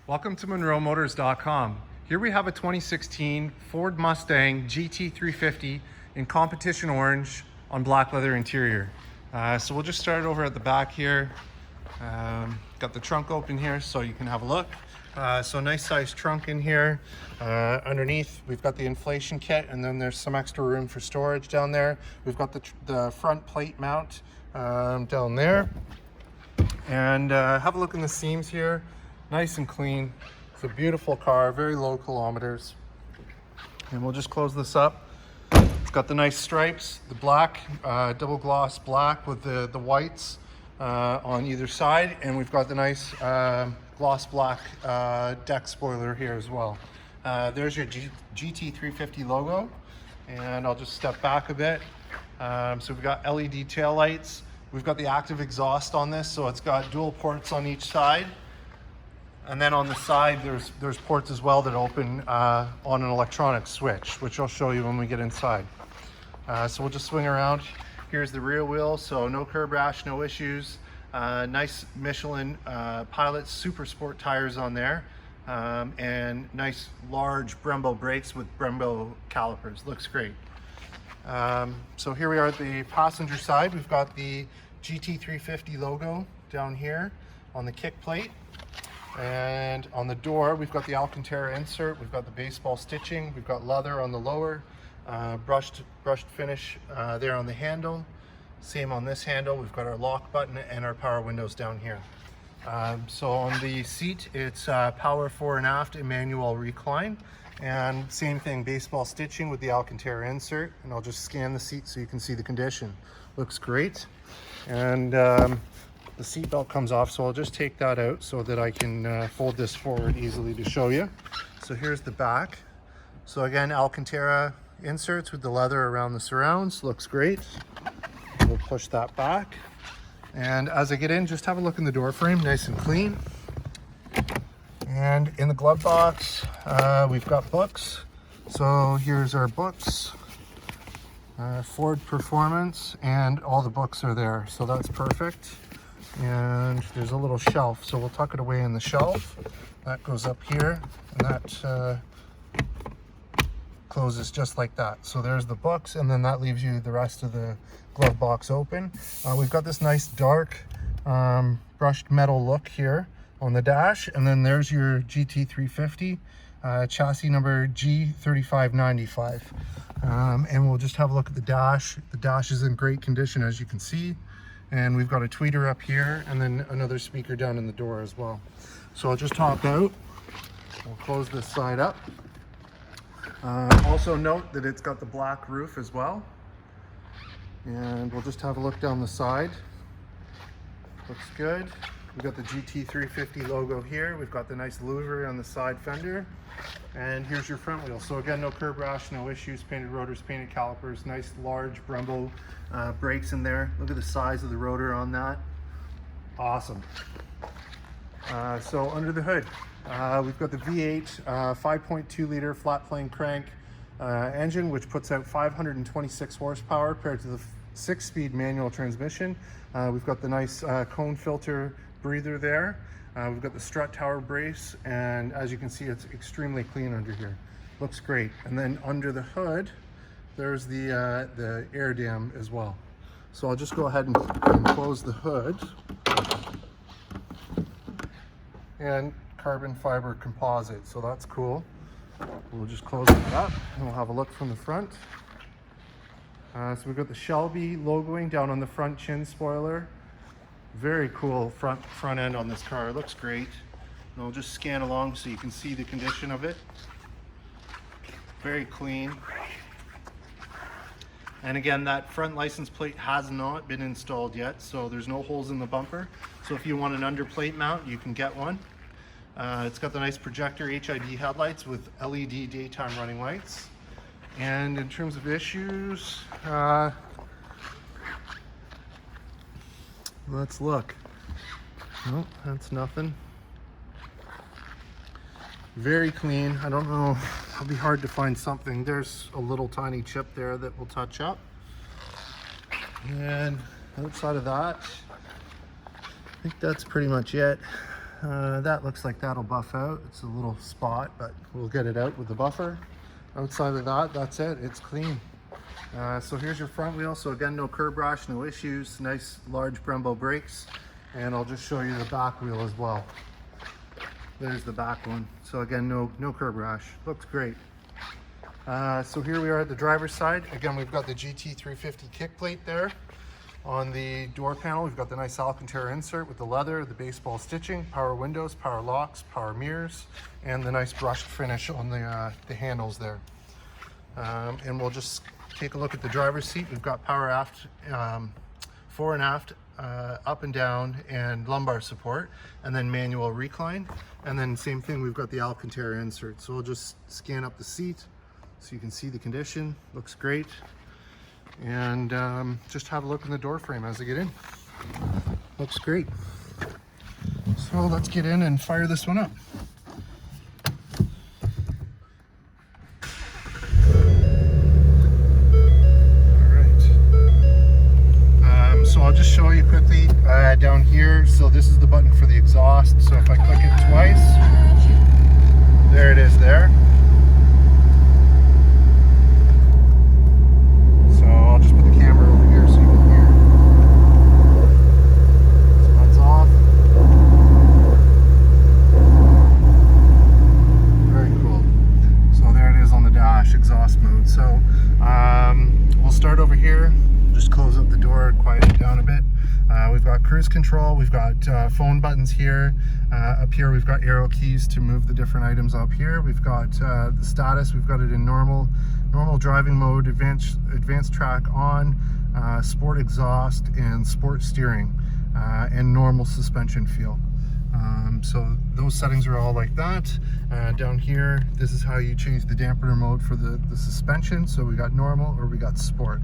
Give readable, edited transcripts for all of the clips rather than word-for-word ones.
Welcome to MunroMotors.com. Here we have a 2016 Ford Mustang GT350 in competition orange on black leather interior. So we'll just start over at the back here. Got the trunk open here so you can have a look. So nice sized trunk in here. Underneath we've got the inflation kit, and then there's some extra room for storage down there. We've got the front plate mount down there. And have a look in the seams here. Nice and clean. It's a beautiful car, very low kilometers. And we'll just close this up. It's got the nice stripes, the black, double gloss black with the whites on either side. And we've got the nice gloss black deck spoiler here as well. There's your GT350 logo. And I'll just step back a bit. So we've got LED tail lights. We've got the active exhaust on this, so it's got dual ports on each side. And then on the side, there's ports as well that open on an electronic switch, which I'll show you when we get inside. So we'll just swing around. Here's the rear wheel, so no curb rash, no issues. Nice Michelin Pilot Super Sport tires on there. And nice large Brembo brakes with Brembo calipers. Looks great. So here we are at the passenger side. We've got the GT350 logo down here on the kick plate. And on the door, we've got the Alcantar insert, we've got the baseball stitching, we've got leather on the lower, brushed finish there on the handle. Same on this handle, we've got our lock button and our power windows down here. So on the seat, it's power fore and aft and manual recline. And same thing, baseball stitching with the Alcantar insert. And I'll just scan the seat so you can see the condition. Looks great. And the seat belt comes off, so I'll just take that out so that I can fold this forward easily to show you. So here's the back. So again, Alcantara inserts with the leather around the surrounds. Looks great. We'll push that back. And as I get in, just have a look in the door frame, nice and clean. And in the glove box, we've got books. So here's our books, Ford Performance, and all the books are there. So that's perfect. And there's a little shelf, so we'll tuck it away in the shelf. That goes up here, and that closes just like that. So there's the books, and then that leaves you the rest of the glove box open. We've got this nice dark brushed metal look here on the dash, and then there's your GT350 chassis number G3595. And we'll just have a look at the dash. The dash is in great condition, as you can see. And we've got a tweeter up here, and then another speaker down in the door as well. So I'll just hop out. We'll close this side up. Also note that it's got the black roof as well. And we'll just have a look down the side. Looks good. We've got the GT350 logo here. We've got the nice louver on the side fender. And here's your front wheel. So again, no curb rash, no issues, painted rotors, painted calipers, nice large Brembo brakes in there. Look at the size of the rotor on that. Awesome. So under the hood, we've got the V8 5.2 liter flat plane crank engine, which puts out 526 horsepower paired to the 6-speed manual transmission. We've got the nice cone filter breather there. We've got the strut tower brace, and as you can see, it's extremely clean under here. Looks great. And then under the hood, there's the air dam as well. So I'll just go ahead and close the hood. And carbon fiber composite, so that's cool. We'll just close that up, and we'll have a look from the front. So we've got the Shelby logoing down on the front chin spoiler. Very cool front end on this car. It looks great. And I'll just scan along so you can see the condition of it. Very clean. And again, that front license plate has not been installed yet, so there's no holes in the bumper. So if you want an underplate mount, you can get one. It's got the nice projector HID headlights with LED daytime running lights. And in terms of issues, let's look. Nope, that's nothing. Very clean. I don't know, it'll be hard to find something. There's a little tiny chip there that we'll touch up. And outside of that, I think that's pretty much it. That looks like that'll buff out. It's a little spot, but we'll get it out with the buffer. Outside of that, that's it. It's clean. So here's your front wheel. So again, no curb rash, no issues. Nice large Brembo brakes. And I'll just show you the back wheel as well. There's the back one. So again, no curb rash. Looks great. So here we are at the driver's side. Again, we've got the GT350 kick plate there. On the door panel, we've got the nice Alcantar insert with the leather, the baseball stitching, power windows, power locks, power mirrors, and the nice brushed finish on the handles there. And we'll just take a look at the driver's seat. We've got power aft, fore and aft, up and down, and lumbar support, and then manual recline. And then same thing, we've got the Alcantar insert. So we'll just scan up the seat so you can see the condition. Looks great. And just have a look in the door frame as I get in. Looks great. So let's get in and fire this one up. So I'll just show you quickly down here. So this is the button for the exhaust. So if I click it twice, there it is there. So I'll just put the camera over here so you can hear. So that's off. Very cool. So there it is on the dash, exhaust mode. So we'll start over here. Just close up the door, quiet it down a bit. We've got cruise control, we've got phone buttons here. Up here we've got arrow keys to move the different items up here. We've got the status, we've got it in normal driving mode, advanced track on, sport exhaust, and sport steering, and normal suspension feel. So those settings are all like that. Down here, this is how you change the dampener mode for the suspension. So we got normal or we got sport.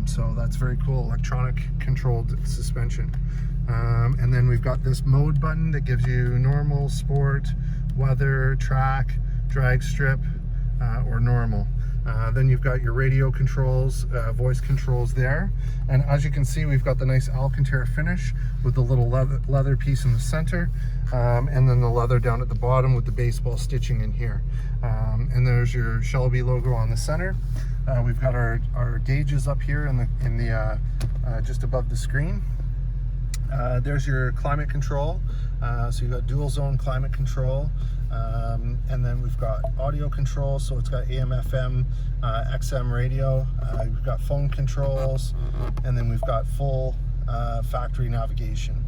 So that's very cool, electronic controlled suspension. And then we've got this mode button that gives you normal, sport, weather, track, drag strip, or normal. Then you've got your radio controls, voice controls there. And as you can see, we've got the nice Alcantar finish with the little leather piece in the center, and then the leather down at the bottom with the baseball stitching in here. And there's your Shelby logo on the center. We've got our gauges up here in the just above the screen. There's your climate control. So you've got dual zone climate control. And then we've got audio control, so it's got AM, FM, XM radio. We've got phone controls, and then we've got full factory navigation.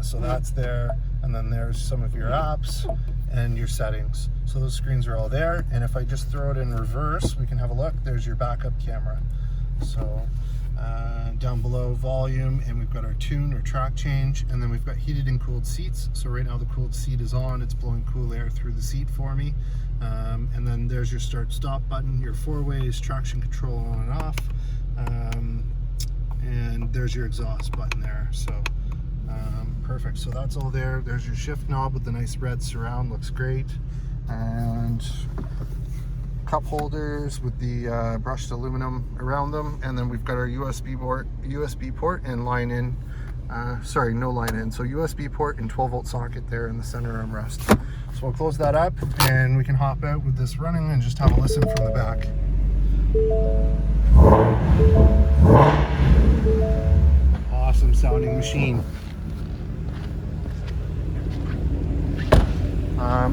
So that's there, and then there's some of your apps and your settings. So those screens are all there, and if I just throw it in reverse, we can have a look. There's your backup camera. So down below, volume, and we've got our tune or track change, and then we've got heated and cooled seats. So right now the cooled seat is on, it's blowing cool air through the seat for me. And then there's your start stop button, your 4-ways, traction control on and off, and there's your exhaust button there. So perfect, so that's all there. There's your shift knob with the nice red surround, looks great. And cup holders with the brushed aluminum around them, and then we've got our USB port and line in, sorry, no line in, so USB port and 12-volt socket there in the center armrest. So we'll close that up and we can hop out with this running and just have a listen from the back. Awesome sounding machine.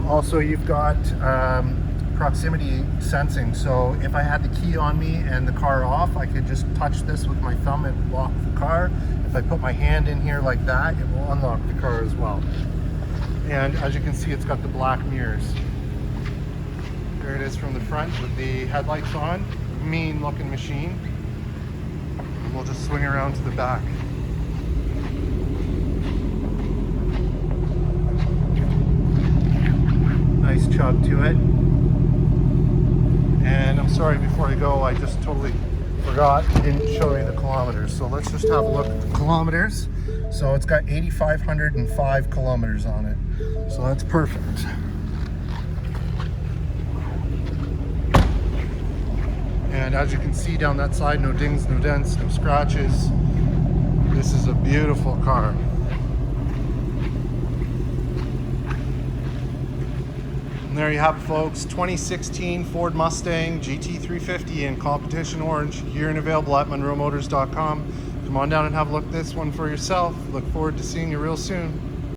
Also you've got proximity sensing, so if I had the key on me and the car off, I could just touch this with my thumb and lock the car. If I put my hand in here like that, it will unlock the car as well. And as you can see, it's got the black mirrors. There it is from the front with the headlights on. Mean looking machine. And we'll just swing around to the back. Nice chug to it. And I'm sorry, before I go, I just totally forgot, didn't show you the kilometers. So let's just have a look at the kilometers. So it's got 8,505 kilometers on it. So that's perfect. And as you can see down that side, no dings, no dents, no scratches. This is a beautiful car. And there you have it, folks. 2016 Ford Mustang GT350 in competition orange, here and available at MunroMotors.com. Come on down and have a look at this one for yourself. Look forward to seeing you real soon.